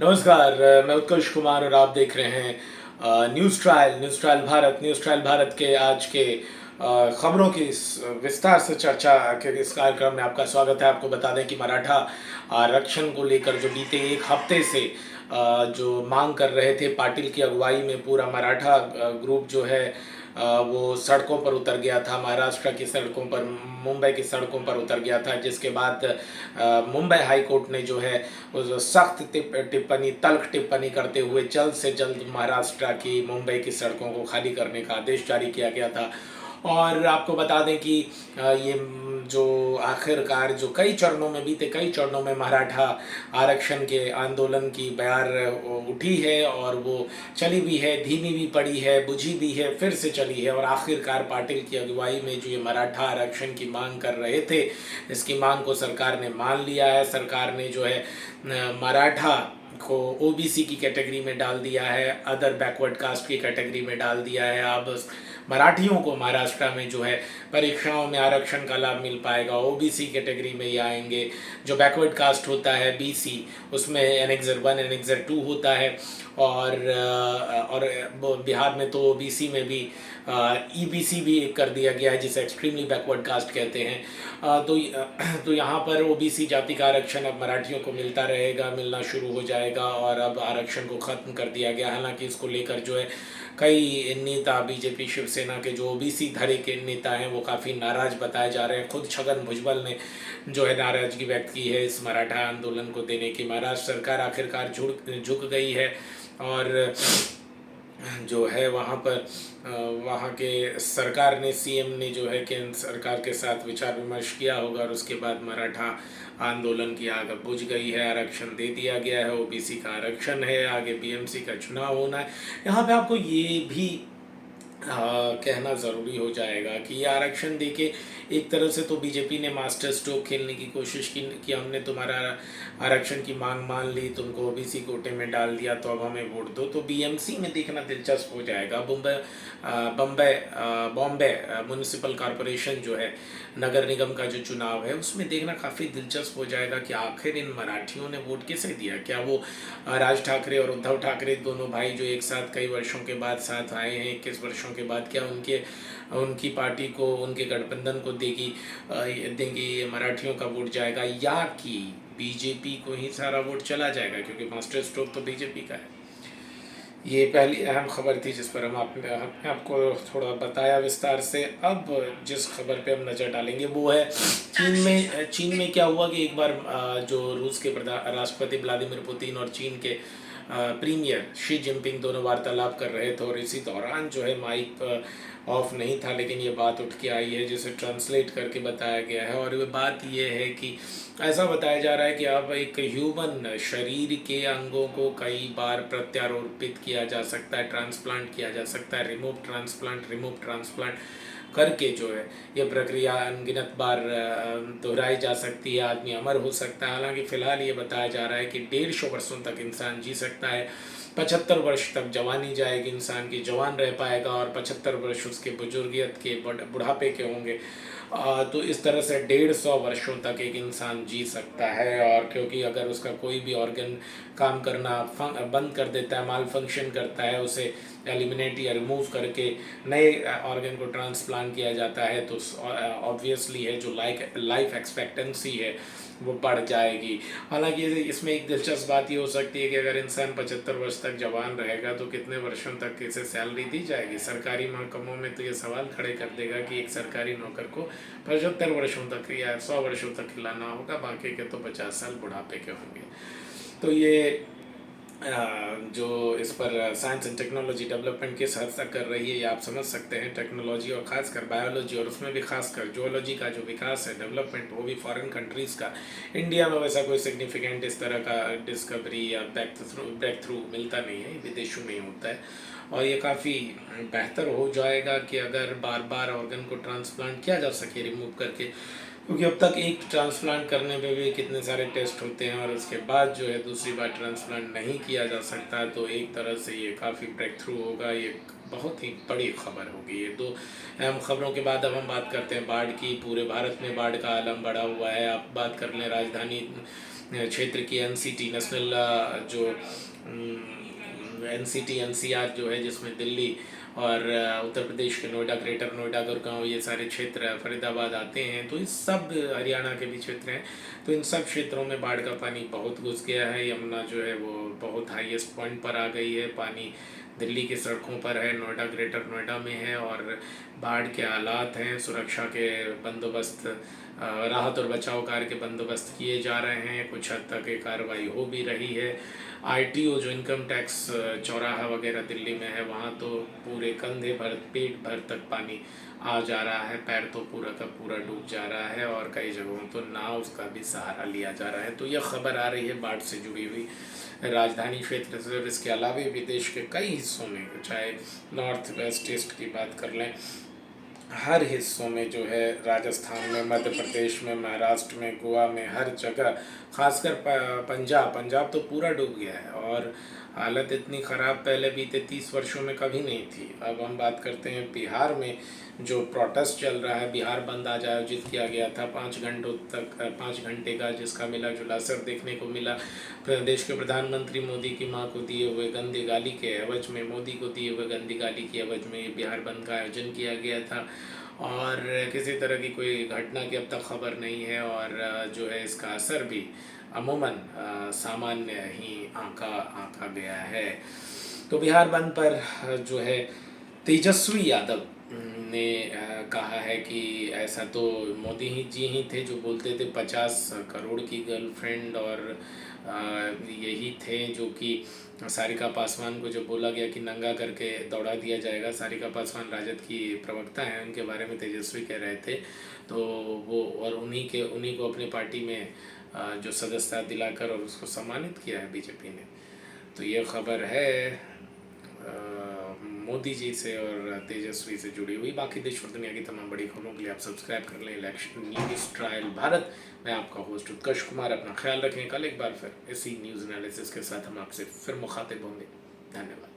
नमस्कार। मैं उत्कर्ष कुमार और आप देख रहे हैं न्यूज़ ट्रायल भारत के आज के खबरों की विस्तार से चर्चा के इस कार्यक्रम में आपका स्वागत है। आपको बता दें कि मराठा आरक्षण को लेकर जो बीते एक हफ्ते से जो मांग कर रहे थे, पाटिल की अगुवाई में पूरा मराठा ग्रुप जो है वो सड़कों पर उतर गया था। महाराष्ट्र की सड़कों पर, मुंबई की सड़कों पर उतर गया था, जिसके बाद मुंबई हाई कोर्ट ने जो है उस सख्त टिप्पणी, तल्ख टिप्पणी करते हुए जल्द से जल्द महाराष्ट्र की, मुंबई की सड़कों को खाली करने का आदेश जारी किया गया था। और आपको बता दें कि ये जो आखिरकार जो बीते कई चरणों में मराठा आरक्षण के आंदोलन की बयार उठी है और वो चली भी है, धीमी भी पड़ी है, बुझी भी है, फिर से चली है। और आखिरकार पाटिल की अगुवाई में जो ये मराठा आरक्षण की मांग कर रहे थे, इसकी मांग को सरकार ने मान लिया है। सरकार ने जो है मराठा को ओबीसी की कैटेगरी में डाल दिया है, अदर बैकवर्ड कास्ट की कैटेगरी में डाल दिया है। अब मराठियों को महाराष्ट्र में जो है परीक्षाओं में आरक्षण का लाभ मिल पाएगा। ओबीसी कैटेगरी में ही आएंगे। जो बैकवर्ड कास्ट होता है बीसी, उसमें एनेक्सर 1 एनेक्सर 2 होता है। और बिहार में तो ओबीसी में भी ईबीसी भी कर दिया गया है, जिसे एक्सट्रीमली बैकवर्ड कास्ट कहते हैं। तो यहाँ पर ओबीसी जाति का आरक्षण अब मराठियों को मिलता रहेगा, मिलना शुरू हो जाएगा। और अब आरक्षण को ख़त्म कर दिया गया। हालांकि इसको लेकर जो है कई नेता, बीजेपी शिवसेना के जो ओबीसी धड़े के नेता हैं, वो काफ़ी नाराज़ बताए जा रहे हैं। खुद छगन भुजबल ने जो है नाराज़गी व्यक्त की है इस मराठा आंदोलन को देने की। महाराष्ट्र सरकार आखिरकार झुक गई है और जो है वहाँ पर वहाँ के सरकार ने, सीएम ने जो है केंद्र सरकार के साथ विचार विमर्श किया होगा और उसके बाद मराठा आंदोलन की आग बुझ गई है। आरक्षण दे दिया गया है, ओबीसी का आरक्षण है, आगे बीएमसी का चुनाव होना है। यहाँ पे आपको ये भी कहना ज़रूरी हो जाएगा कि ये आरक्षण देके एक तरह से तो बीजेपी ने मास्टर स्ट्रोक खेलने की कोशिश की कि हमने तुम्हारा आरक्षण की मांग मान ली, तुमको ओबीसी कोटे में डाल दिया, तो अब हमें वोट दो। तो बीएमसी में देखना दिलचस्प हो जाएगा। बॉम्बे म्यूनिसिपल कॉरपोरेशन जो है, नगर निगम का जो चुनाव है, उसमें देखना काफ़ी दिलचस्प हो जाएगा कि आखिर इन मराठियों ने वोट किसे दिया। क्या वो राज ठाकरे और उद्धव ठाकरे, दोनों भाई जो एक साथ कई वर्षों के बाद साथ आए हैं, 21 वर्षों के बाद, क्या उनकी पार्टी को, उनके गठबंधन को देंगी मराठियों का वोट जाएगा, या कि बीजेपी को ही सारा वोट चला जाएगा, क्योंकि मास्टर स्ट्रोक तो बीजेपी का है। ये पहली अहम खबर थी जिस पर हमने आपको थोड़ा बताया विस्तार से। अब जिस खबर पे हम नज़र डालेंगे वो है चीन में क्या हुआ कि एक बार जो रूस के राष्ट्रपति व्लादिमीर पुतिन और चीन के प्रीमियर शी जिनपिंग दोनों वार्तालाप कर रहे थे, और इसी दौरान जो है माइक ऑफ नहीं था, लेकिन ये बात उठ के आई है जिसे ट्रांसलेट करके बताया गया है। और ये बात ये है कि ऐसा बताया जा रहा है कि अब एक ह्यूमन शरीर के अंगों को कई बार प्रत्यारोपित किया जा सकता है, ट्रांसप्लांट किया जा सकता है, रिमूव ट्रांसप्लांट करके जो है ये प्रक्रिया अनगिनत बार दोहराई जा सकती है, आदमी अमर हो सकता है। हालांकि फ़िलहाल ये बताया जा रहा है कि 150 वर्षों तक इंसान जी सकता है, 75 वर्ष तक जवानी जाएगी इंसान की, जवान रह पाएगा, और 75 वर्ष उसके बुजुर्गियत के, बुढ़ापे के होंगे। तो इस तरह से 150 वर्षों तक एक इंसान जी सकता है। और क्योंकि अगर उसका कोई भी ऑर्गन काम करना बंद कर देता है, माल फंक्शन करता है, उसे एलिमिनेट या रिमूव करके नए ऑर्गन को ट्रांसप्लांट किया जाता है, तो ऑब्वियसली है जो लाइफ एक्सपेक्टेंसी है वो बढ़ जाएगी। हालांकि इसमें एक दिलचस्प बात ये हो सकती है कि अगर इंसान 75 वर्ष तक जवान रहेगा तो कितने वर्षों तक इसे सैलरी दी जाएगी। सरकारी महकमों में तो ये सवाल खड़े कर देगा कि एक सरकारी नौकर को 75 वर्षों तक या 100 वर्षों तक खिलाना होगा, बाकी के तो 50 साल बुढ़ापे के होंगे। तो ये जो इस पर साइंस एंड टेक्नोलॉजी डेवलपमेंट किस हद तक कर रही है ये आप समझ सकते हैं। टेक्नोलॉजी और ख़ासकर बायोलॉजी, और उसमें भी खासकर जूलॉजी का जो विकास है, डेवलपमेंट, वो भी फॉरेन कंट्रीज़ का। इंडिया में वैसा कोई सिग्निफिकेंट इस तरह का डिस्कवरी या ब्रेक थ्रू मिलता नहीं है, विदेशों में ही होता है। और ये काफ़ी बेहतर हो जाएगा कि अगर बार बार ऑर्गन को ट्रांसप्लांट किया जा सके रिमूव करके, क्योंकि अब तक एक ट्रांसप्लांट करने में भी कितने सारे टेस्ट होते हैं, और उसके बाद जो है दूसरी बार ट्रांसप्लांट नहीं किया जा सकता। तो एक तरह से ये काफ़ी ब्रेक थ्रू होगा, ये बहुत ही बड़ी खबर होगी। ये दो अहम खबरों के बाद अब हम बात करते हैं बाढ़ की। पूरे भारत में बाढ़ का आलम बढ़ा हुआ है। आप बात कर लें राजधानी क्षेत्र की एनसीटी नेशनल जो एनसीटी एनसीआर जो है, जिसमें दिल्ली और उत्तर प्रदेश के नोएडा, ग्रेटर नोएडा, गुड़गांव, ये सारे क्षेत्र, फरीदाबाद आते हैं, तो इस सब हरियाणा के भी क्षेत्र हैं। तो इन सब क्षेत्रों में बाढ़ का पानी बहुत घुस गया है। यमुना जो है वो बहुत हाईएस्ट पॉइंट पर आ गई है। पानी दिल्ली की सड़कों पर है, नोएडा, ग्रेटर नोएडा में है, और बाढ़ के हालात हैं। सुरक्षा के बंदोबस्त, राहत और बचाव कार्य के बंदोबस्त किए जा रहे हैं। कुछ हद तक ये कार्रवाई हो भी रही है। आरटीओ जो इनकम टैक्स चौराहा वगैरह दिल्ली में है, वहाँ तो पूरे कंधे भर, पेट भर तक पानी आ जा रहा है। पैर तो पूरा का पूरा डूब जा रहा है, और कई जगहों तो नाव का भी सहारा लिया जा रहा है। तो यह खबर आ रही है बाढ़ से जुड़ी हुई राजधानी क्षेत्र से, और इसके अलावा भी देश के कई हिस्सों में, चाहे नॉर्थ वेस्ट ईस्ट की बात कर लें, हर हिस्सों में जो है, राजस्थान में, मध्य प्रदेश में, महाराष्ट्र में, गोवा में, हर जगह, खासकर पंजाब तो पूरा डूब गया है। और हालत इतनी ख़राब पहले बीते 30 वर्षों में कभी नहीं थी। अब हम बात करते हैं बिहार में, जो प्रोटेस्ट चल रहा है, बिहार बंद आज आयोजित किया गया था 5 घंटे का, जिसका मिला जुला असर देखने को मिला। देश के प्रधानमंत्री मोदी की मां को दिए हुए गंदी गाली के एवज में, मोदी को दिए हुए गंदी गाली की एवज में बिहार बंद का आयोजन किया गया था, और किसी तरह की कोई घटना की अब तक खबर नहीं है। और जो है, इसका असर भी अमूमन सामान्य ही आंका गया है। तो बिहार बंद पर जो है, तेजस्वी यादव ने कहा है कि ऐसा तो मोदी जी ही थे जो बोलते थे 50 करोड़ की गर्लफ्रेंड, और यही थे जो कि सारिका पासवान को जो बोला गया कि नंगा करके दौड़ा दिया जाएगा। सारिका पासवान राजद की प्रवक्ता हैं, उनके बारे में तेजस्वी कह रहे थे। तो वो, और उन्हीं को अपनी पार्टी में जो सदस्यता दिलाकर और उसको सम्मानित किया है बीजेपी ने। तो ये खबर है मोदी जी से और तेजस्वी से जुड़ी हुई। बाकी देश और दुनिया की तमाम बड़ी खबरों के लिए आप सब्सक्राइब कर लें इलेक्शन न्यूज़ ट्रायल भारत। मैं आपका होस्ट उत्कर्ष कुमार। अपना ख्याल रखें। कल एक बार फिर इसी न्यूज़ एनालिसिस के साथ हम आपसे फिर मुखातिब होंगे। धन्यवाद।